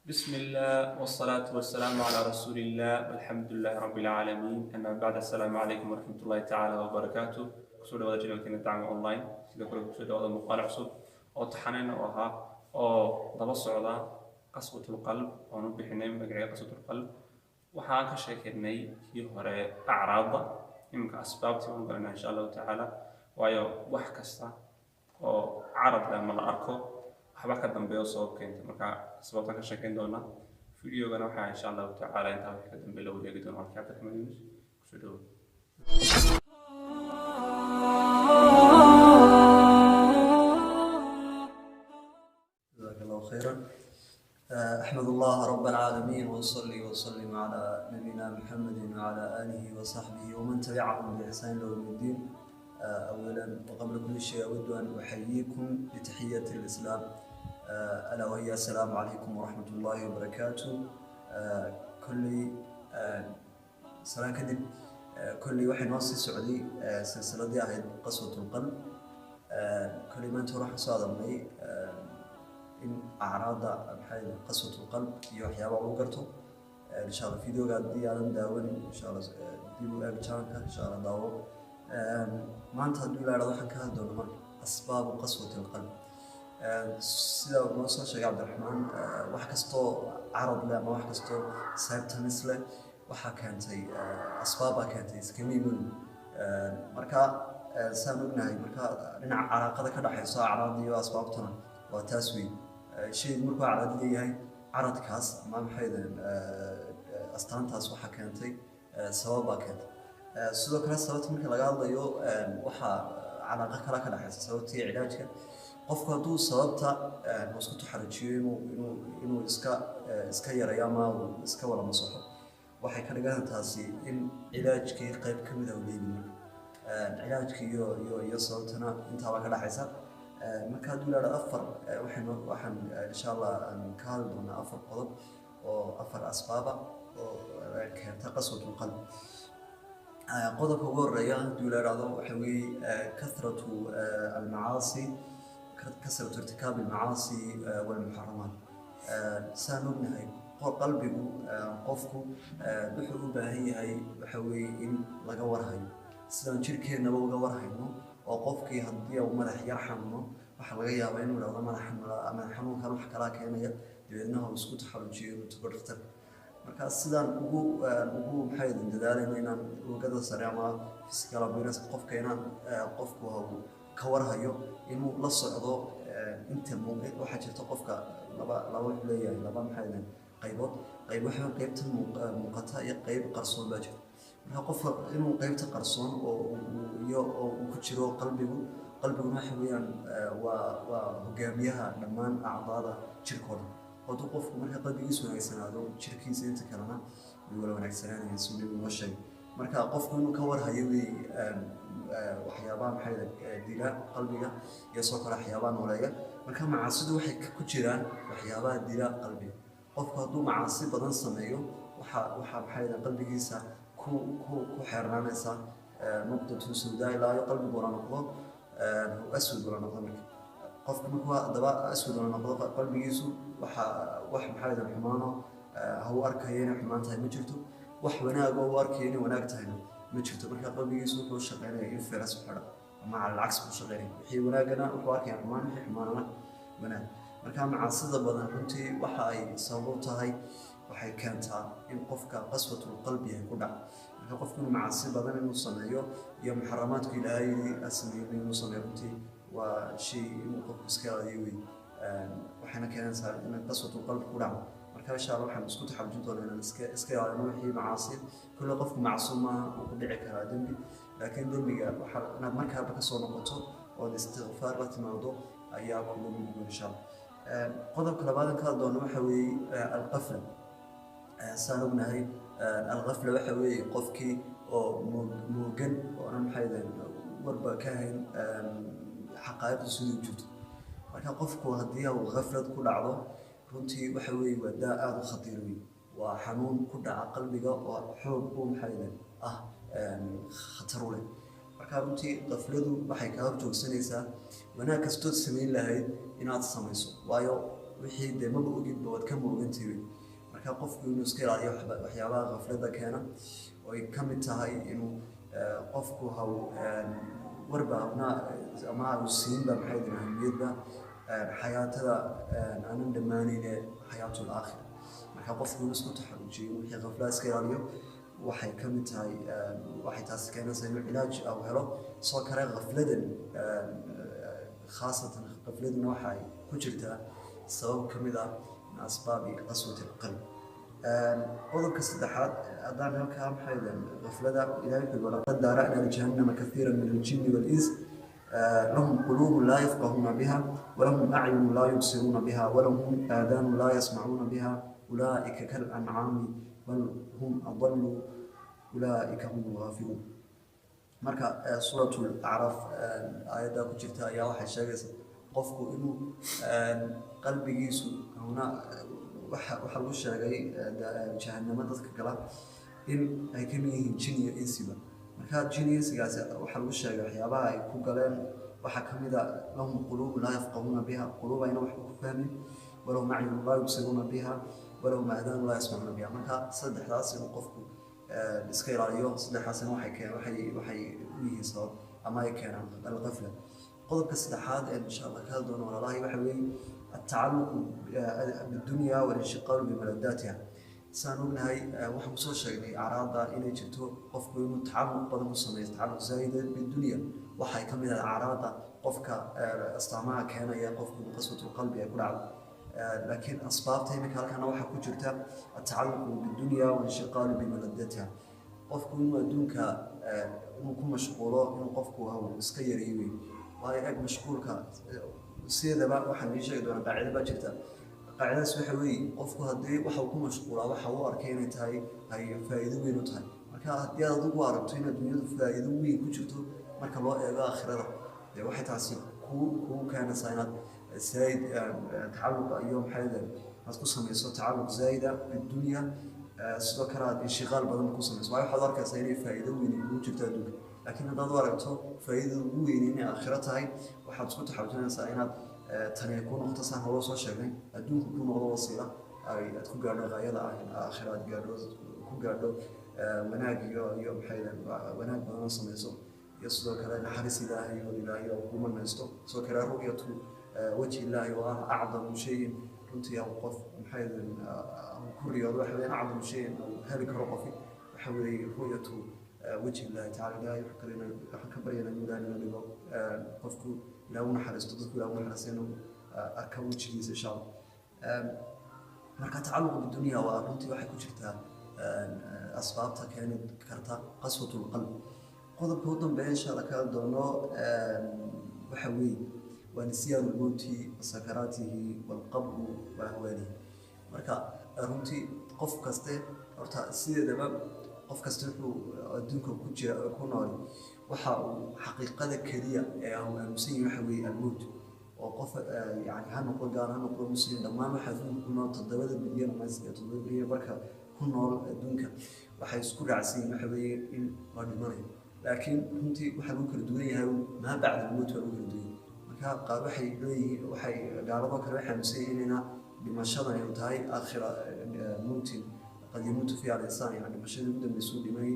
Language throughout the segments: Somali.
بسم الله والصلاة والسلام على رسول الله والحمد لله رب العالمين. أما بعد، السلام عليكم ورحمة الله تعالى وبركاته. كسر ولا جل كنا دعم أونلاين سيدا كل كسر ولا مقال عصب أو تحنين أوها أو ضبص على قسوة القلب أو نبحنا مجرى قسوة القلب وحاك شاكرني في هراء أعراض يمكن أسباب تقولنا إن شاء الله تعالى ويا وحكسة أو عرض لما الأركو waxba ka dambeeyo soo keentay marka sababta ka sheekeyn doona fiidiyogan waxa insha Allah ta'ala inta wax ka dambeeyo loo yeegi doono halka ka marin ku soo جزاك الله خيرا. أحمد الله رب العالمين وأصلي وأسلم على نبينا محمد وعلى آله وصحبه ومن تبعهم بإحسان إلى يوم الدين. أولا وقبل كل شيء أود أن أحييكم بتحية الإسلام ألا وهي السلام عليكم ورحمة الله وبركاته. كل سلام كذب كل واحد ناصي سعودي سلسلة دي عهد قسوة القلب. كل ما أنت راح صادمني إن أعراض بحال قسوة القلب يوحيا وعوقرته إن شاء الله فيديو قاعد دي أنا داون إن شاء الله ديو أبتشانك إن شاء الله داو ما أنت هدول على ضحك هذا دون أسباب قسوة القلب. سيدا ونوصل شيخ عبد الرحمن وحكستو عرض لا ما وحكستو سايبتها مثله وحكانتي أسبابها كانتي سكميمون مركا سامبناي مركا لنا علاقة كذا حيصير عراضي وأسبابتنا وتسوي شيء مركا عرضي هاي عرض كاس ما محيدا أستانتاس وحكانتي سبابها كانت sidoo kale sababta marka laga hadlayo waxa calaaqo kala dhaxaysa sababtii cilaajka qofku hadduu sababta isku taxarijiyo inuu iska yareeyo ama iska wala masaxo waxay ka dhigan taasi in cilaajkii qayb ka mid ah uu leeyahay cilaajkii iyo sababtana inta ka dhaxaysa marka hadduu leeyahay afar waxaan insha Allah ka hadli doonaa afar qodob oo afar asbaaba oo keenta qaswatul qalb. قدر هو الريان دولار هذا وحوي كثرة المعاصي كثرة ارتكاب المعاصي والمحرمات سانبنا هاي قلبي قفكو بحرو باهي وحوي إن لجور هاي سان شركة نبوا جور هاي نو وقفكي هدية ومدح يرحمه وحلقيا بينه لو ما حنو كانوا حكلا كأنه لأنه مسكوت حرجي وتبرتر marka sidaan ugu maxay dadaalayna inaan uga sareema physical appearance qofku ka warhayo inuu la socdo inta waxa jirta qofka laba leeyahay laba maxay qayb waxa qaybta muuqata iyo qayb qarsoon baa jirta marka qofka inuu qaybta qarsoon oo ku jiro qalbigu waxa weeyaan waa hogaamiyaha dhammaan acdaada jirkooda هذا قف مركب قلبي يسوى يسنادو شركي سنت كلامه ولا ونكسران يسوي وشيء مركب قف كونه كور هيوي وحيابان حيل ديلا قلبي يسوق على حيابان ولاية مركب معصد وحي كتيران وحيابان ديلا قلبي قف هذا معصد بدن سمايو وح حيل قلبي يسا كو حرنا يسا نقطة سوداء لا يقلب برا نقطة وأسود برا نقطة قف كونه دبا أسود برا نقطة قلبي يسوع wax maxay xumaano haw arkayeen xumaantahay ma jirto wax wanaag oo arkayeen wanaag tahay ma jirto marka qalbigiisu wuxuu shaqeynaa in firas xidha ama al aks ku shaqeynaa wixii wanaagana wuxuu arkay xumaanana wanaag marka macaasida badan runtii waxa ay sabab tahay waxay keentaa in qofka qaswatul qalbi ku dhac marka qofku macaasi badan inuu sameeyo iyo muharramaadka ilaahay asmiyo inuu sameeyo runtii waa shay inuu qofku iska ilaaliyo waxayna keenaysaa in qaswatul qalbi ku dhaco marka insha Allah waxaan isku taxabjin doonaa inaan iska ilaalino wixii macaasi kullu qofku macsuum uu ku dhici karaa dambi laakiin dambiga waxa inaad markaaba ka soo noqoto oo istighfaar la timaado ayaa ku muhiim insha Allah. qodobka labaad ka doono waxa weeye al-qafla saanugnahay al-qafla waxa weeye qofkii oo moogan oo aan maxaydan warba ka hayn xaqaa'iqda sidoo jirto marka qofku haddii uu ghaflad ku dhacdo runtii waxa weeye waa daa aad u khatiir weyn waa xanuun ku dhaca qalbiga oo xoog u maxaydan khatar u leh marka runtii ghafladu waxay ka horjoogsanaysaa wanaag kastoo samayn lahayd inaad samayso waayo wixii de maba ogid baad ka moogantahay marka qofku inuu iska ilaaliyo waxyaabaha qaflada keena oo ay ka mid tahay inuu qofku haw warbaahna ama uu siinba maxay yihiin ahmiyadda xayaatada aanan dhammaanayne xayaatul aakhira marka qofku inuu isku taxarujiyo wixii qaflada iska ilaaliyo waxay ka mid tahay waxay taasi keenaysaa inuu cilaaj au helo soo kale qafladan khaasatan qafladuna waxay ku jirtaa sabab ka mid ah asbaabi qaswati alqalb qodobka saddexaad haddaan halkaa maxay yihiin qaflada ilaahay wuxuu yidhi laqad daara'na lijahannama kathiiran min aljinni wal-ins لهم قلوب لا يفقهون بها ولهم أعين لا يبصرون بها ولهم آذان لا يسمعون بها أولئك كالأنعام بل هم أضل أولئك هم الغافلون marka suuratul a'raf aayada ku jirta ayaa waxay sheegaysaa qofku inuu qalbigiisu waxa lagu sheegay jahannama dadka kala in ay ka mid yihiin jin iyo insiba marka jin iyo insigaas waxa lagu sheegay waxyaabaha ay ku galeen waxa ka mid ah lahum quluub la yafqahuna biha quluub ayna wax ku fahmin walaw ma'yun la yubsiruna biha walaw ma'dan la yasma'una biha marka saddexdaas inuu qofku iska ilaaliyo saddexdaasna waxay u yihiin sabab ama ay keenaan alqafla qodobka saddexaad ee insha Allah ka doono walaalahay waxa weeye التعلق بالدنيا والانشغال بملذاتها سانونهاي waxaan soo sheegnay acraada inay jirto qofku inuu tacalluq badan u sameeyo tacalluq zaid بالدنيا waxay ka mid ah acraada qofka astaamaha keenaya qofku qaswatul qalbi ay ku dhacdo لكن أسبابتها إنك هلكنا واحد كجرتا التعلق بالدنيا والانشغال بملذاتها قفكو إنه دونك إنه كم مشغولة إنه قفكو هو سكير يوي وهاي أك مشغولك سيدا بقى واحد يجي دونا قاعدة بجرتا قاعدة سوحوي قفكو هدي واحد كم مشغولة واحد واركين تاي هاي فائدة وينو تاي مركا هدي هذا ضو عربتين الدنيا فائدة وين كجرتو مركا الله إلى آخرة واحد تعسي كو كان ساينات زايد تعلق اليوم حيدا هتقصهم يسوي تعلق زايدة بالدنيا سكرات انشغال بدل ما قصهم يسوي حضر كسيري فائدة وين موجود تدوك لكن هذا ضربته فائدة وين إن آخرتها هاي وحد سكوت حوجنا ساينات تاني يكون مختصر هو صار شغلين الدنيا يكون موضوع وسيلة أي تكون قاعدة غاية آخرات قاعدة تكون قاعدة مناقي يوم حيدا مناقي بدل ما قصهم يسوي يصدق كذا حريص إلهي والإلهي وقوم الناس سكر رؤيته وجه الله وأعظم شيء كنت يوقف محيد كل يوم واحد أعظم شيء أو هلك رقفي حولي رؤية وجه الله تعالى لا يحكرنا حكبرنا من ذلك اللي قفكو لو نحرس تضيف لو نحرسينه أركب شيء إن شاء الله مركز تعلق بالدنيا وأنت واحد كشفتها أسبابها كانت كرتا قسوة القلب قدر كودن بين شركات دونو وحوي ونسيان الموت وسكراته والقبر وأهواله marka runtii qof kaste horta sideedaba qof kaste wuxuu adduunka ku jira ku nool waxa uu xaqiiqada kaliya ee uu aaminsan yahay waxa weeye almood oo qof yani ha noqdo gaar ha noqdo muslim dhammaan waxa adduunka ku nool 7 bilyan ama 7 bilyan marka ku nool adduunka waxay isku raacsan waxa weeye in la dhimanayo laakiin runtii waxa lagu kala duwan yahay ma bacda almood waa lagu kala duwan qaar waxay leeyihiin waxay gaalado kale waxay aaminsan dhimashada ay tahay aakhira muutin qad yamuutu fiha al-insaan yani dhimashada ugu dambaysa uu dhimay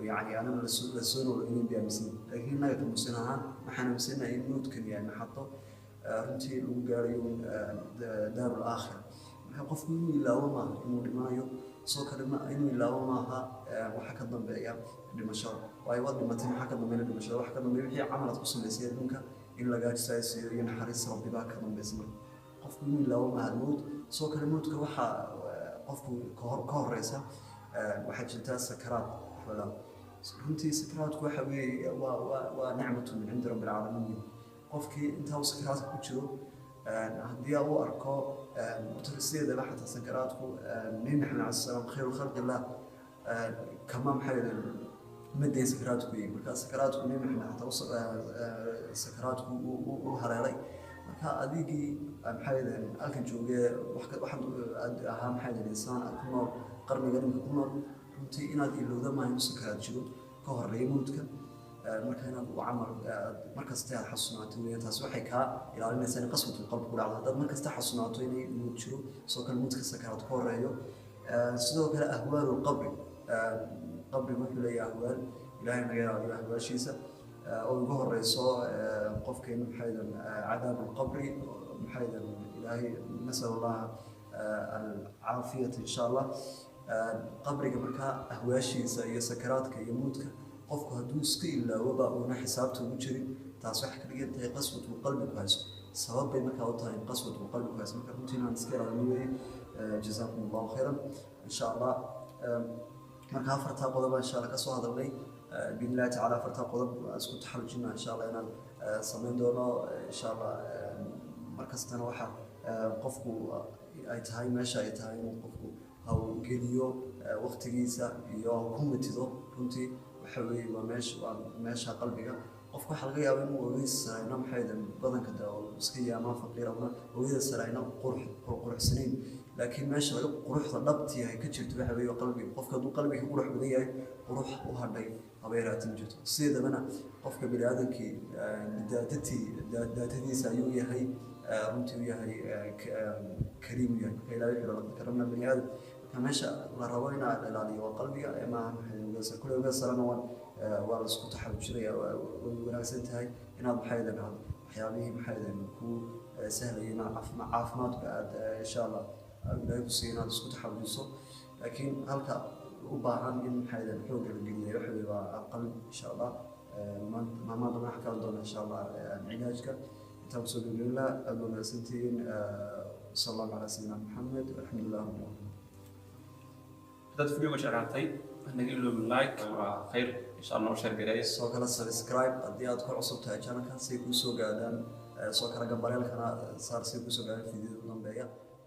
yani ana la soo nooleynin bi aaminsan laakiin naga muslim ahaan waxaan aaminsanahay in muutkan yahay maxato runtii lagu gaarayo daarul aakhira marka qofku inuu ilaawo maaha inuu dhimanayo soo kale ma inuu ilaawo maaha waxa ka dambeeya dhimashada waayo wad dhimatay waxa ka dambeeya dhimashada waxa ka dambeeya wixii camalad ku sameysay adduunka in laga jisaysiyo iyo naxariis rabbi baa ka dambaysa qofku inuu ilaawo maaha mood soo kale moodka waxa qofku ka horeysa waxa jirta sakaraad wala runtii sakaraadku waxa weeye waa nicmatu min inda rabbil alamin qofkii inta uu sakaraadka ku jiro haddii uu arko mutarsiyeeda la xataa sakaraadku nabi maxamed sallallahu alayhi khayru khalqillah kama maxay مدين سكرات كوي مركز سكرات كوي محنا حتى وصل سكرات كوي هرالي مركز أديكي محيدا أكن جوجا واحد أهم حاجة الإنسان أكون قرن قرن أكون رنتي إن هذه اللي ذا ما هي سكرات جود كهر ريموتك مركز هنا وعمر مركز تاع حصنات ويا تسوي كا إلى أن الإنسان قسوة القلب كل على هذا مركز تاع حصنات ويني موتشرو سواء كان موتك سكرات كهر ريو sidoo kale ahwaalu qabri qabrigu wuxuu leeyahay ahwaal ilaahay naga ilaaliyo ahwaashiisa oo ugu horeyso qofkeena maxaydan cadaabu lqabri maxaydan ilaahay nasal allah alcaafiyata insha allah qabriga markaa ahwaashiisa iyo sakaraadka iyo muudka qofku hadduu iska ilaawoba uuna xisaabta ugu jirin taas waxay ka dhigan tahay qaswatu qalbi ku hayso sabab bay markaa u tahay qaswatu qalbi ku hayso marka runtii inaan iska ilaalino weeye jazaakum allahu khayran insha allah marka afartaa qodob insha allah kasoo hadalnay باذن الله تعالى فرتا قضب اسكو تحرجنا ان شاء الله inaan sameyn doono insha allah markastana waxa qofku ay tahay meesha ay tahay inuu qofku haw geliyo waqtigiisa iyo ku mitido runtii waxa weeye waa meesha qalbiga qofku waxa laga yaabaa inuu ogeys sarayna maxaydan badanka daa iska yaama faqiirana ogeys sarayna quruxsanayn laakiin meesha laga quruxda dhabtii ay ka jirto waxa weeye qalbiga qofka hadduu qalbiga qurux badan yahay qurux u hadhay habeeratin jirto sidabana qofka bini'aadamkii daatadiisa ayuu yahay runtii uu yahay kariim yahay marka ilaahay wuxuu la karamna bini'aadam marka meesha la rabo in la ilaaliyo waa qalbiga ama maxay kule uga sarana waa la isku taxawujinaya way wanaagsan tahay inaad maxaydan waxyaabihii maxaydan ku sahlayeen caafimaadka aad insha allah ilaahay ku siinaad isku taxawujiso laakiin halka u baahan in maxaydan xoog la geliyo waxa weeye waa qalbi insha allah maamaada wax kala doona insha allah cilaajka intaan soo gudbina aad wanaagsantiin sallallahu ala sayyidina muhammad alhamdulillah dad video ma sharaxtay naga ilo like waa khayr insha allah share gareey soo kala subscribe haddii aad ku cusub tahay channelka si ku soo gaadaan soo kala gambareelkana saar si ku soo gaadaan fiidiyada dambeeya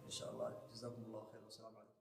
insha allah jazakumullahu khayr wa salaamu alaykum